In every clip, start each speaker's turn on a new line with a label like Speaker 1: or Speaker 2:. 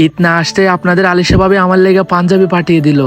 Speaker 1: ঈদ না আসতে আপনাদের আলিশা ভাবে আমার লেগে পাঞ্জাবি পাঠিয়ে দিল।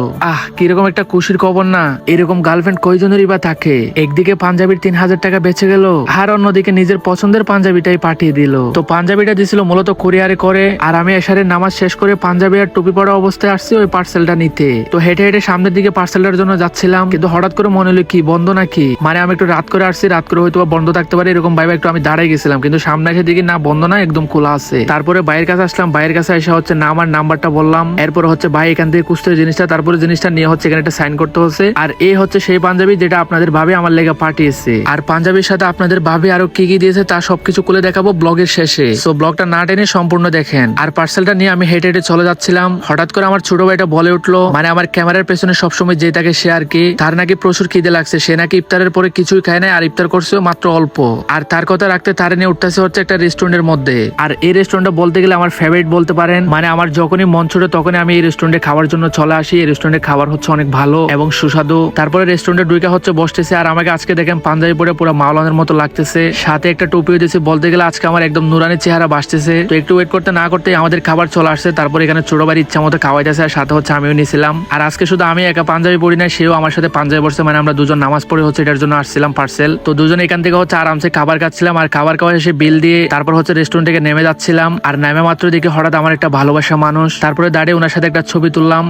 Speaker 1: কিরকম একটা খুশির খবর না। এরকম গার্লফ্রেন্ড কয়জনেরই বা থাকে। একদিকে পাঞ্জাবির 3000 টাকা বেঁচে গেল, আর অন্যদিকে নিজের পছন্দের পাঞ্জাবিটাই পাঠিয়ে দিল। তো পাঞ্জাবিটা দিছিল মূলত কোরিয়ারে করে, আর আমি এশারের নামাজ শেষ করে পাঞ্জাবি আর টুপি পরা অবস্থায় আসছি ওই পার্সেলটা নিতে। তো হেঁটে হেঁটে সামনের দিকে পার্সেলটার জন্য যাচ্ছিলাম, কিন্তু হঠাৎ করে মনে হলো কি বন্ধ নাকি, মানে আমি একটু রাত করে আসছি, রাত করে হয়তো বন্ধ থাকতে পারে এরকম ভাবে একটু আমি দাঁড়াই গেছিলাম, কিন্তু সামনে এসে দিকে না বন্ধ না, একদম খোলা আছে। তারপরে ভাইয়ের কাছে আসলাম, ভাইয়ের কাছে এসে হচ্ছে না আমার নাম্বারটা বললাম, এরপর হচ্ছে ভাই এখান থেকে খুঁজতে জিনিসটা, তারপরে জিনিসটা নিয়ে হচ্ছে এখানে একটা সাইন করতে হচ্ছে। আর এই হচ্ছে সেই পাঞ্জাবি যেটা আপনাদের ভাবে আমার লেগে পাঠিয়েছে। আর পাঞ্জাবির সাথে আপনাদের ভাবে আরো কি কি দিয়েছে তা সবকিছু খুলে দেখাবো ব্লগের শেষে, সো ব্লগটা না টেনে সম্পূর্ণ দেখেন। আর পার্সেলটা নিয়ে আমি হেঁটে হেঁটে চলে যাচ্ছিলাম, হঠাৎ করে আমার ছোট ভাইটা বলে উঠলো, মানে আমার ক্যামেরার পেছনে সবসময় যে তাকে সে আর কি, তার নাকি প্রচুর খিদে লাগছে, সে নাকি ইফতারের পরে কিছুই খায় নাই, আর ইফতার করছে মাত্র অল্প। আর তার কথা রাখতে তারে নিয়ে উঠতেছে হচ্ছে একটা রেস্টুরেন্টের মধ্যে। আর এই রেস্টুরেন্টটা বলতে গেলে আমার ফেভারিট বলতে পারেন, মানে আমার যখনই মন ছোটে তখনই আমি এই রেস্টুরেন্টে খাওয়ার জন্য চলে আসি। এই রেস্টুরেন্টের খাবার হচ্ছে অনেক ভালো এবং সুস্বাদু। তারপরে রেস্টুরেন্টে ঢুকে হচ্ছে বসতেছে, আর আমাকে আজকে দেখেন পাঞ্জাবি পরে পুরো মাওলানার মতো লাগতেছে, সাথে একটা টুপিও দিয়েছে। বলতে গেলে আজকে আমার একদম নুরানি চেহারা বাসতেছে। তো একটু ওয়েট করতে না করতে আমাদের খাবার চলে আসছে। তারপরে এখানে ছোট ভাইয়ের ইচ্ছা মতো খাওয়াইতেছে, আর সাথে হচ্ছে আমিও নিয়েছিলাম। আর আজকে শুধু আমি একা পাঞ্জাবি পরি না, সেও আমার সাথে পাঞ্জাবি পড়ছে, মানে আমরা দুজন নামাজ পড়ে হচ্ছে এটার জন্য আসছিলাম পার্সেল। তো দুজন এখান থেকে হচ্ছে আরামসে খাবার খাচ্ছিলাম, আর খাবার খাওয়া শেষে বিল দিয়ে তারপর হচ্ছে রেস্টুরেন্ট থেকে নেমে যাচ্ছিলাম। আর নেমে মাত্র দেখে হঠাৎ আমার একটা ভালোবাসা মানুষ, তারপরে দাঁড়িয়ে ওনার সাথে একটা ছবি তুললাম।